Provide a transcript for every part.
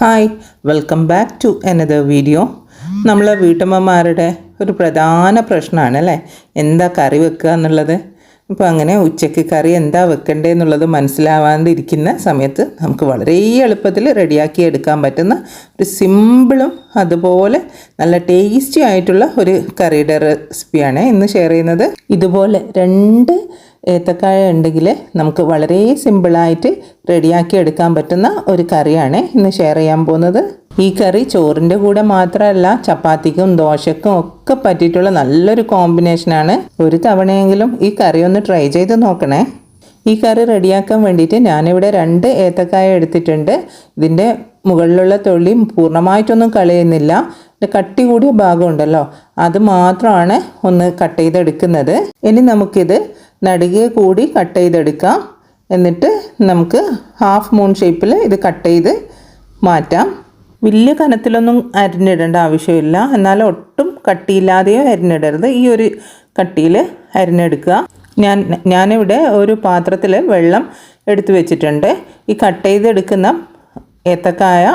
Hi, welcome back to another video. നമ്മളെ വീട്ടമ്മമാരുടെ ഒരു പ്രധാന പ്രശ്നമാണ് അല്ലേ, എന്താ കറി വെക്കുക എന്നുള്ളത്. അപ്പോൾ അങ്ങനെ ഉച്ചയ്ക്ക് കറി എന്താ വെക്കേണ്ടതെന്നുള്ളത് മനസ്സിലാവാതിരിക്കുന്ന സമയത്ത് നമുക്ക് വളരെ എളുപ്പത്തിൽ റെഡിയാക്കി എടുക്കാൻ പറ്റുന്ന ഒരു സിമ്പിളും അതുപോലെ നല്ല ടേസ്റ്റി ആയിട്ടുള്ള ഒരു കറിയുടെ റെസിപ്പിയാണ് ഇന്ന് ഷെയർ ചെയ്യുന്നത്. ഇതുപോലെ 2 ഏത്തക്കായ ഉണ്ടെങ്കിൽ നമുക്ക് വളരെ സിമ്പിളായിട്ട് റെഡിയാക്കി എടുക്കാൻ പറ്റുന്ന ഒരു കറിയാണ് ഇന്ന് ഷെയർ ചെയ്യാൻ പോകുന്നത്. ഈ കറി ചോറിൻ്റെ കൂടെ മാത്രമല്ല, ചപ്പാത്തിക്കും ദോശക്കും ഒക്കെ പറ്റിയിട്ടുള്ള നല്ലൊരു കോമ്പിനേഷനാണ്. ഒരു തവണയെങ്കിലും ഈ കറി ഒന്ന് ട്രൈ ചെയ്ത് നോക്കണേ. ഈ കറി റെഡിയാക്കാൻ വേണ്ടിയിട്ട് ഞാനിവിടെ 2 ഏത്തക്കായ എടുത്തിട്ടുണ്ട്. ഇതിൻ്റെ മുകളിലുള്ള തൊലി പൂർണ്ണമായിട്ടൊന്നും കളയുന്നില്ല. കട്ടി കൂടിയ ഭാഗം ഉണ്ടല്ലോ, അത് മാത്രമാണ് ഒന്ന് കട്ട് ചെയ്തെടുക്കുന്നത്. ഇനി നമുക്കിത് നടുകെ കൂടി കട്ട് ചെയ്തെടുക്കാം. എന്നിട്ട് നമുക്ക് ഹാഫ് മൂൺ ഷേപ്പിൽ ഇത് കട്ട് ചെയ്ത് മാറ്റാം. വലിയ കനത്തിലൊന്നും അരിഞ്ഞിടേണ്ട ആവശ്യമില്ല, എന്നാൽ ഒട്ടും കട്ടിയില്ലാതെയോ അരിഞ്ഞിടരുത്. ഈ ഒരു കട്ടിയിൽ അരിഞ്ഞെടുക്കുക. ഞാനിവിടെ ഒരു പാത്രത്തിൽ വെള്ളം എടുത്തു വെച്ചിട്ടുണ്ട്. ഈ കട്ട് ചെയ്തെടുക്കുന്ന ഏത്തക്കായ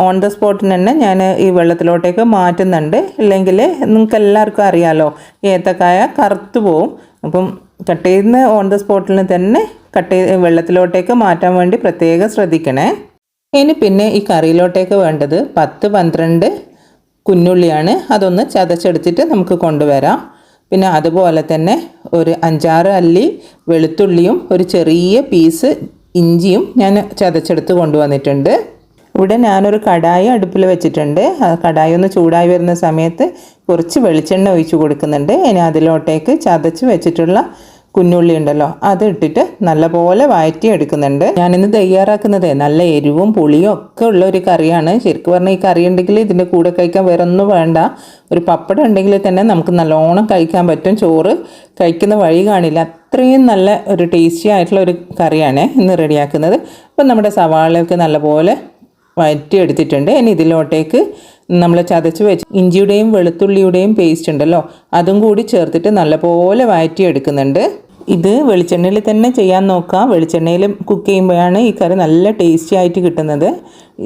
ഓൺ ദ സ്പോട്ടിന് തന്നെ ഞാൻ ഈ വെള്ളത്തിലോട്ടേക്ക് മാറ്റുന്നുണ്ട്. ഇല്ലെങ്കിൽ നിങ്ങൾക്ക് എല്ലാവർക്കും അറിയാമല്ലോ, ഏത്തക്കായ കറുത്തു പോവും. അപ്പം കട്ട് ചെയ്യുന്ന ഓൺ ദ സ്പോട്ടിൽ തന്നെ വെള്ളത്തിലോട്ടേക്ക് മാറ്റാൻ വേണ്ടി പ്രത്യേകം ശ്രദ്ധിക്കണേ. ഇനി പിന്നെ ഈ കറിയിലോട്ടേക്ക് വേണ്ടത് 10-12 കുഞ്ഞുള്ളിയാണ്. അതൊന്ന് ചതച്ചെടുത്തിട്ട് നമുക്ക് കൊണ്ടുവരാം. പിന്നെ അതുപോലെ തന്നെ ഒരു 5-6 അല്ലി വെളുത്തുള്ളിയും ഒരു ചെറിയ പീസ് ഇഞ്ചിയും ഞാൻ ചതച്ചെടുത്ത് കൊണ്ടുവന്നിട്ടുണ്ട്. ഇവിടെ ഞാനൊരു കടായി അടുപ്പിൽ വെച്ചിട്ടുണ്ട്. കടായി ഒന്ന് ചൂടായി വരുന്ന സമയത്ത് കുറച്ച് വെളിച്ചെണ്ണ ഒഴിച്ച് കൊടുക്കുന്നുണ്ട്. ഇനി അതിലോട്ടേക്ക് ചതച്ച് വെച്ചിട്ടുള്ള കുഞ്ഞുള്ളി ഉണ്ടല്ലോ, അത് ഇട്ടിട്ട് നല്ലപോലെ വഴറ്റി എടുക്കുന്നുണ്ട്. ഞാനിന്ന് തയ്യാറാക്കുന്നത് നല്ല എരിവും പുളിയും ഒക്കെ ഉള്ള ഒരു കറിയാണ്. ശരിക്കും പറഞ്ഞാൽ ഈ കറി ഉണ്ടെങ്കിൽ ഇതിൻ്റെ കൂടെ കഴിക്കാൻ വേറെ ഒന്നും വേണ്ട. ഒരു പപ്പടം ഉണ്ടെങ്കിൽ തന്നെ നമുക്ക് നല്ലോണം കഴിക്കാൻ പറ്റും. ചോറ് കഴിക്കുന്ന വഴി കാണില്ല, അത്രയും നല്ല ഒരു ടേസ്റ്റി ആയിട്ടുള്ള ഒരു കറിയാണ് ഇന്ന് റെഡിയാക്കുന്നത്. അപ്പം നമ്മുടെ സവാളയൊക്കെ നല്ലപോലെ വഴറ്റി എടുത്തിട്ടുണ്ട്. ഇനി ഇതിലോട്ടേക്ക് നമ്മൾ ചതച്ച് വെച്ച് ഇഞ്ചിയുടെയും വെളുത്തുള്ളിയുടെയും പേസ്റ്റ് ഉണ്ടല്ലോ, അതും കൂടി ചേർത്തിട്ട് നല്ലപോലെ വഴറ്റി എടുക്കുന്നുണ്ട്. ഇത് വെളിച്ചെണ്ണയിൽ തന്നെ ചെയ്യാൻ നോക്കാം. വെളിച്ചെണ്ണയിൽ കുക്ക് ചെയ്യുമ്പോഴാണ് ഈ കറി നല്ല ടേസ്റ്റി ആയിട്ട് കിട്ടുന്നത്.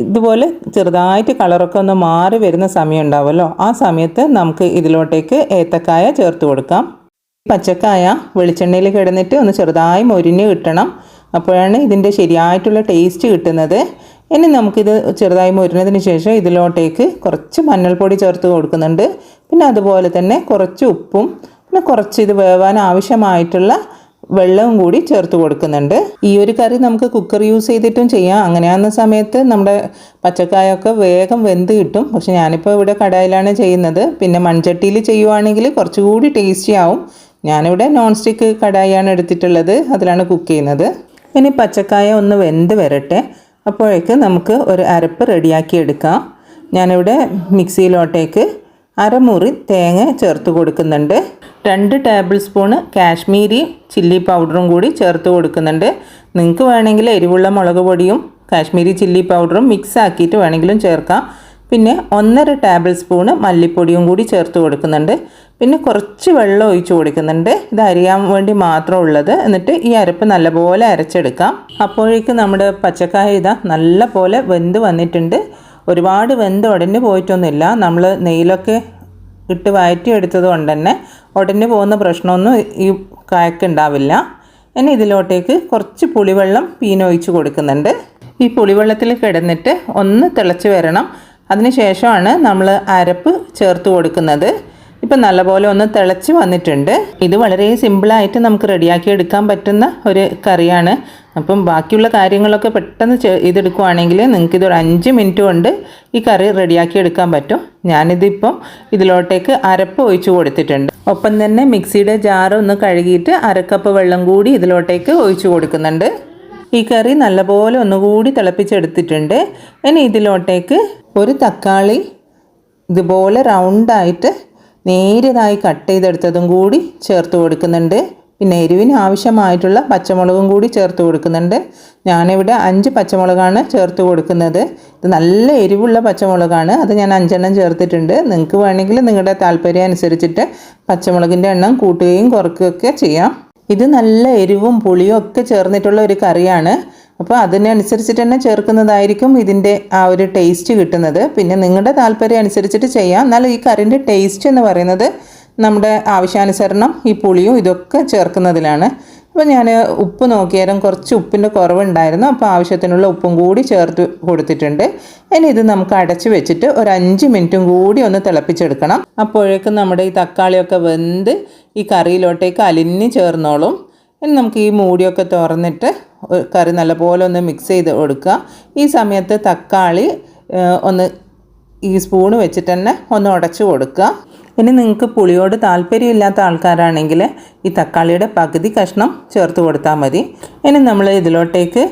ഇതുപോലെ ചെറുതായിട്ട് കളറൊക്കെ ഒന്ന് മാറി വരുന്ന സമയം ഉണ്ടാവുമല്ലോ, ആ സമയത്ത് നമുക്ക് ഇതിലോട്ടേക്ക് ഏത്തക്കായ ചേർത്ത് കൊടുക്കാം. പച്ചക്കായ വെളിച്ചെണ്ണയിൽ കിടന്നിട്ട് ഒന്ന് ചെറുതായി മൊരിഞ്ഞ് കിട്ടണം, അപ്പോഴാണ് ഇതിൻ്റെ ശരിയായിട്ടുള്ള ടേസ്റ്റ് കിട്ടുന്നത്. ഇനി നമുക്കിത് ചെറുതായി മൊരിഞ്ഞതിന് ശേഷം ഇതിലോട്ടേക്ക് കുറച്ച് മഞ്ഞൾപ്പൊടി ചേർത്ത് കൊടുക്കുന്നുണ്ട്. പിന്നെ അതുപോലെ തന്നെ കുറച്ച് ഉപ്പും പിന്നെ കുറച്ച് ഇത് വേവാൻ ആവശ്യമായിട്ടുള്ള വെള്ളവും കൂടി ചേർത്ത് കൊടുക്കുന്നുണ്ട്. ഈ ഒരു കറി നമുക്ക് കുക്കർ യൂസ് ചെയ്തിട്ടും ചെയ്യാം. അങ്ങനെയാകുന്ന സമയത്ത് നമ്മുടെ പച്ചക്കായൊക്കെ വേഗം വെന്ത് കിട്ടും. പക്ഷെ ഞാനിപ്പോൾ ഇവിടെ കടായിലാണ് ചെയ്യുന്നത്. പിന്നെ മൺചട്ടിയിൽ ചെയ്യുവാണെങ്കിൽ കുറച്ചുകൂടി ടേസ്റ്റി ആവും. ഞാനിവിടെ നോൺ സ്റ്റിക്ക് കടായിയാണ് എടുത്തിട്ടുള്ളത്, അതിലാണ് കുക്ക് ചെയ്യുന്നത്. ഇനി പച്ചക്കായ ഒന്ന് വെന്ത് വരട്ടെ, അപ്പോഴേക്ക് നമുക്ക് ഒരു അരപ്പ് റെഡിയാക്കി എടുക്കാം. ഞാനിവിടെ മിക്സിയിലോട്ടേക്ക് അരമുറി തേങ്ങ ചേർത്ത് കൊടുക്കുന്നുണ്ട്. 2 ടേബിൾ സ്പൂണ് കാശ്മീരി ചില്ലി പൗഡറും കൂടി ചേർത്ത് കൊടുക്കുന്നുണ്ട്. നിങ്ങൾക്ക് വേണമെങ്കിൽ എരിവുള്ള മുളക് പൊടിയും കാശ്മീരി ചില്ലി പൗഡറും മിക്സ് ആക്കിയിട്ട് വേണമെങ്കിലും ചേർക്കാം. പിന്നെ 1.5 ടേബിൾ സ്പൂണ് മല്ലിപ്പൊടിയും കൂടി ചേർത്ത് കൊടുക്കുന്നുണ്ട്. പിന്നെ കുറച്ച് വെള്ളം ഒഴിച്ച് കൊടുക്കുന്നുണ്ട്. ഇത് അരിയാൻ വേണ്ടി മാത്രം ഉള്ളത്. എന്നിട്ട് ഈ അരപ്പ് നല്ലപോലെ അരച്ചെടുക്കാം. അപ്പോഴേക്കും നമ്മുടെ പച്ചക്കായ ഇതാ നല്ല പോലെ വെന്ത് വന്നിട്ടുണ്ട്. ഒരുപാട് വെന്ത് ഉടഞ്ഞു പോയിട്ടൊന്നുമില്ല. നമ്മൾ നെയ്യിലൊക്കെ ഇട്ട് വഴറ്റി എടുത്തത് കൊണ്ട് തന്നെ ഉടഞ്ഞു പോകുന്ന പ്രശ്നമൊന്നും ഈ കായക്ക് ഉണ്ടാവില്ല. ഇനി ഇതിലോട്ടേക്ക് കുറച്ച് പുളിവെള്ളം പീനൊഴിച്ച് കൊടുക്കുന്നുണ്ട്. ഈ പുളിവെള്ളത്തിൽ കിടന്നിട്ട് ഒന്ന് തിളച്ച് വരണം. അതിന് ശേഷമാണ് നമ്മൾ അരപ്പ് ചേർത്ത് കൊടുക്കുന്നത്. ഇപ്പം നല്ലപോലെ ഒന്ന് തിളച്ച് വന്നിട്ടുണ്ട്. ഇത് വളരെ സിമ്പിളായിട്ട് നമുക്ക് റെഡിയാക്കി എടുക്കാൻ പറ്റുന്ന ഒരു കറിയാണ്. അപ്പം ബാക്കിയുള്ള കാര്യങ്ങളൊക്കെ പെട്ടെന്ന് ഇതെടുക്കുവാണെങ്കിൽ നിങ്ങൾക്കിതൊരു 5 മിനിറ്റ് കൊണ്ട് ഈ കറി റെഡിയാക്കി എടുക്കാൻ പറ്റും. ഞാനിതിപ്പം ഇതിലോട്ടേക്ക് അരപ്പ് ഒഴിച്ച് കൊടുത്തിട്ടുണ്ട്. ഒപ്പം തന്നെ മിക്സിയുടെ ജാറ് ഒന്ന് കഴുകിയിട്ട് 1/2 കപ്പ് വെള്ളം കൂടി ഇതിലോട്ടേക്ക് ഒഴിച്ച് കൊടുക്കുന്നുണ്ട്. ഈ കറി നല്ലപോലെ ഒന്നുകൂടി തിളപ്പിച്ചെടുത്തിട്ടുണ്ട്. ഇനി ഇതിലോട്ടേക്ക് ഒരു തക്കാളി ഇതുപോലെ റൗണ്ടായിട്ട് നേരിയതായി കട്ട് ചെയ്തെടുത്തതും കൂടി ചേർത്ത് കൊടുക്കുന്നുണ്ട്. പിന്നെ എരിവിന് ആവശ്യമായിട്ടുള്ള പച്ചമുളകും കൂടി ചേർത്ത് കൊടുക്കുന്നുണ്ട്. ഞാനിവിടെ 5 പച്ചമുളകാണ് ചേർത്ത് കൊടുക്കുന്നത്. ഇത് നല്ല എരിവുള്ള പച്ചമുളകാണ്, അത് ഞാൻ 5 എണ്ണം ചേർത്തിട്ടുണ്ട്. നിങ്ങൾക്ക് വേണമെങ്കിൽ നിങ്ങളുടെ താല്പര്യം അനുസരിച്ചിട്ട് പച്ചമുളകിൻ്റെ എണ്ണം കൂട്ടുകയും കുറയ്ക്കുകയൊക്കെ ചെയ്യാം. ഇത് നല്ല എരിവും പുളിയും ഒക്കെ ചേർന്നിട്ടുള്ള ഒരു കറിയാണ്. അപ്പോൾ അതിനനുസരിച്ചിട്ട് തന്നെ ചേർക്കുന്നതായിരിക്കും ഇതിൻ്റെ ആ ഒരു ടേസ്റ്റ് കിട്ടുന്നത്. പിന്നെ നിങ്ങളുടെ താല്പര്യം അനുസരിച്ചിട്ട് ചെയ്യാം. എന്നാൽ ഈ കറിൻ്റെ ടേസ്റ്റ് എന്ന് പറയുന്നത് നമ്മുടെ ആവശ്യാനുസരണം ഈ പുളിയും ഇതൊക്കെ ചേർക്കുന്നതിലാണ്. അപ്പോൾ ഞാൻ ഉപ്പ് നോക്കിയാലും കുറച്ച് ഉപ്പിൻ്റെ കുറവുണ്ടായിരുന്നു. അപ്പോൾ ആവശ്യത്തിനുള്ള ഉപ്പും കൂടി ചേർത്ത് കൊടുത്തിട്ടുണ്ട്. ഇനി ഇത് നമുക്ക് അടച്ച് വെച്ചിട്ട് ഒരു 5 മിനിറ്റും കൂടി ഒന്ന് തിളപ്പിച്ചെടുക്കണം. അപ്പോഴേക്കും നമ്മുടെ ഈ തക്കാളിയൊക്കെ വെന്ത് ഈ കറിയിലോട്ടേക്ക് അലിഞ്ഞ് ചേർന്നോളും. ഇനി നമുക്ക് ഈ മൂടിയൊക്കെ തുറന്നിട്ട് കറി നല്ലപോലെ ഒന്ന് മിക്സ് ചെയ്ത് കൊടുക്കുക. ഈ സമയത്ത് തക്കാളി ഒന്ന് ഈ സ്പൂണ് വെച്ചിട്ട് തന്നെ ഒന്ന് ഉടച്ച് കൊടുക്കുക. ഇനി നിങ്ങൾക്ക് പുളിയോട് താല്പര്യമില്ലാത്ത ആൾക്കാരാണെങ്കിൽ ഈ തക്കാളിയുടെ പകുതി കഷ്ണം ചേർത്ത് കൊടുത്താൽ മതി. ഇനി നമ്മൾ ഇതിലോട്ടേക്ക്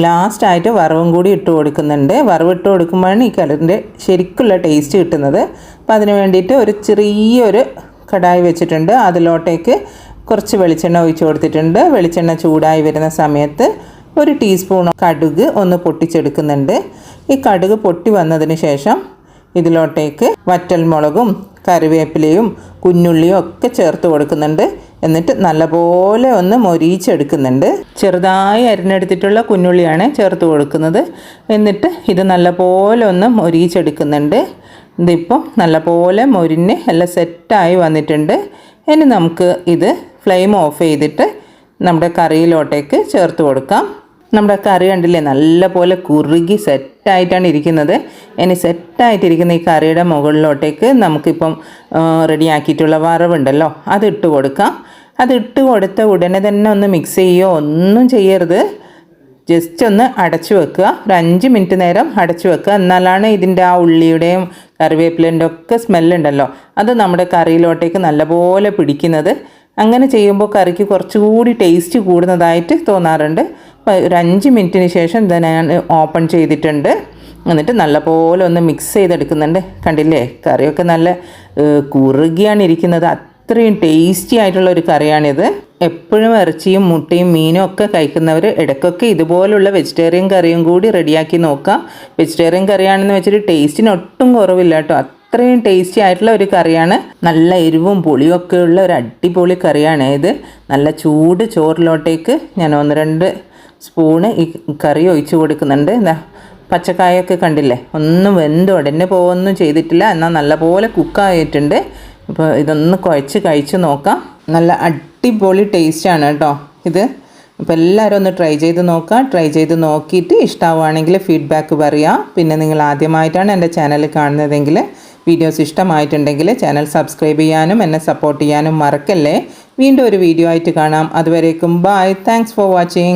ലാസ്റ്റായിട്ട് വറവും കൂടി ഇട്ട് കൊടുക്കുന്നുണ്ട്. വറവ് ഇട്ട് കൊടുക്കുമ്പോഴാണ് ഈ കറിൻ്റെ ശരിക്കുള്ള ടേസ്റ്റ് കിട്ടുന്നത്. അപ്പോൾ അതിന് വേണ്ടിയിട്ട് ഒരു ചെറിയൊരു കടായി വെച്ചിട്ടുണ്ട്. അതിലോട്ടേക്ക് കുറച്ച് വെളിച്ചെണ്ണ ഒഴിച്ച് കൊടുത്തിട്ടുണ്ട്. വെളിച്ചെണ്ണ ചൂടായി വരുന്ന സമയത്ത് ഒരു ടീസ്പൂൺ കടുക് ഒന്ന് പൊട്ടിച്ചെടുക്കുന്നുണ്ട്. ഈ കടുക് പൊട്ടി വന്നതിന് ശേഷം ഇതിലോട്ടേക്ക് വറ്റൽമുളകും കറിവേപ്പിലയും കുഞ്ഞുള്ളിയും ഒക്കെ ചേർത്ത് കൊടുക്കുന്നുണ്ട്. എന്നിട്ട് നല്ലപോലെ ഒന്ന് മൊരിയിച്ചെടുക്കുന്നുണ്ട്. ചെറുതായി അരിഞ്ഞെടുത്തിട്ടുള്ള കുഞ്ഞുള്ളിയാണ് ചേർത്ത് കൊടുക്കുന്നത്. എന്നിട്ട് ഇത് നല്ലപോലെ ഒന്ന് മൊരിയിച്ചെടുക്കുന്നുണ്ട്. ഇതിപ്പം നല്ലപോലെ മൊരിഞ്ഞ് എല്ലാം സെറ്റായി വന്നിട്ടുണ്ട്. ഇനി നമുക്ക് ഇത് ഫ്ലെയിം ഓഫ് ചെയ്തിട്ട് നമ്മുടെ കറിയിലോട്ടേക്ക് ചേർത്ത് കൊടുക്കാം. നമ്മുടെ കറി കണ്ടില്ലേ നല്ലപോലെ കുറുകി സെറ്റായിട്ടാണ് ഇരിക്കുന്നത്. ഇനി സെറ്റായിട്ടിരിക്കുന്ന ഈ കറിയുടെ മുകളിലോട്ടേക്ക് നമുക്കിപ്പം റെഡിയാക്കിയിട്ടുള്ള വറവുണ്ടല്ലോ അതിട്ട് കൊടുക്കാം. അതിട്ട് കൊടുത്ത ഉടനെ തന്നെ ഒന്ന് മിക്സ് ചെയ്യുകയോ ഒന്നും ചെയ്യരുത്. ജസ്റ്റ് ഒന്ന് അടച്ചു വെക്കുക. ഒരു 5 മിനിറ്റ് നേരം അടച്ചു വെക്കുക. എന്നാലാണ് ഇതിൻ്റെ ആ ഉള്ളിയുടെയും കറിവേപ്പിലേൻ്റെ ഒക്കെ സ്മെല്ലുണ്ടല്ലോ അത് നമ്മുടെ കറിയിലോട്ടേക്ക് നല്ലപോലെ പിടിക്കുന്നത്. അങ്ങനെ ചെയ്യുമ്പോൾ കറിക്ക് കുറച്ചുകൂടി ടേസ്റ്റ് കൂടുന്നതായിട്ട് തോന്നാറുണ്ട്. അപ്പോൾ ഒരു 5 മിനിറ്റിന് ശേഷം ഇത് ഞാൻ ഓപ്പൺ ചെയ്തിട്ടുണ്ട്. എന്നിട്ട് നല്ലപോലെ ഒന്ന് മിക്സ് ചെയ്തെടുക്കുന്നുണ്ട്. കണ്ടില്ലേ കറിയൊക്കെ നല്ല കുറുകിയാണ് ഇരിക്കുന്നത്. അത്രയും ടേസ്റ്റി ആയിട്ടുള്ള ഒരു കറിയാണിത്. എപ്പോഴും ഇറച്ചിയും മുട്ടയും മീനും ഒക്കെ കഴിക്കുന്നവർ ഇടയ്ക്കൊക്കെ ഇതുപോലുള്ള വെജിറ്റേറിയൻ കറിയും കൂടി റെഡിയാക്കി നോക്കാം. വെജിറ്റേറിയൻ കറിയാണെന്ന് വെച്ചിട്ട് ടേസ്റ്റിന് ഒട്ടും കുറവില്ല കേട്ടോ. അത്രയും ടേസ്റ്റി ആയിട്ടുള്ള ഒരു കറിയാണ്. നല്ല എരിവും പുളിയും ഒക്കെ ഉള്ള ഒരു അടിപൊളി കറിയാണ് ഇത്. നല്ല ചൂട് ചോറിലോട്ടേക്ക് ഞാൻ 1-2 സ്പൂണ് ഈ കറി ഒഴിച്ച് കൊടുക്കുന്നുണ്ട്. എന്താ പച്ചക്കായൊക്കെ കണ്ടില്ലേ ഒന്നും വെന്ത് ഉടനെ പോകുകയൊന്നും ചെയ്തിട്ടില്ല. എന്നാൽ നല്ലപോലെ കുക്കായിട്ടുണ്ട്. അപ്പോൾ ഇതൊന്ന് കുഴച്ച് കഴിച്ച് നോക്കാം. നല്ല അടിപൊളി ടേസ്റ്റാണ് കേട്ടോ ഇത്. അപ്പോൾ എല്ലാവരും ഒന്ന് ട്രൈ ചെയ്ത് നോക്കുക. ട്രൈ ചെയ്ത് നോക്കിയിട്ട് ഇഷ്ടമാവുകയാണെങ്കിൽ ഫീഡ്ബാക്ക് പറയുക. പിന്നെ നിങ്ങൾ ആദ്യമായിട്ടാണ് എൻ്റെ ചാനൽ കാണുന്നതെങ്കിൽ വീഡിയോസ് ഇഷ്ടമായിട്ടുണ്ടെങ്കിൽ ചാനൽ സബ്സ്ക്രൈബ് ചെയ്യാനും എന്നെ സപ്പോർട്ട് ചെയ്യാനും മറക്കല്ലേ. വീണ്ടും ഒരു വീഡിയോ ആയിട്ട് കാണാം. അതുവരേക്കും ബൈ. Thanks for watching.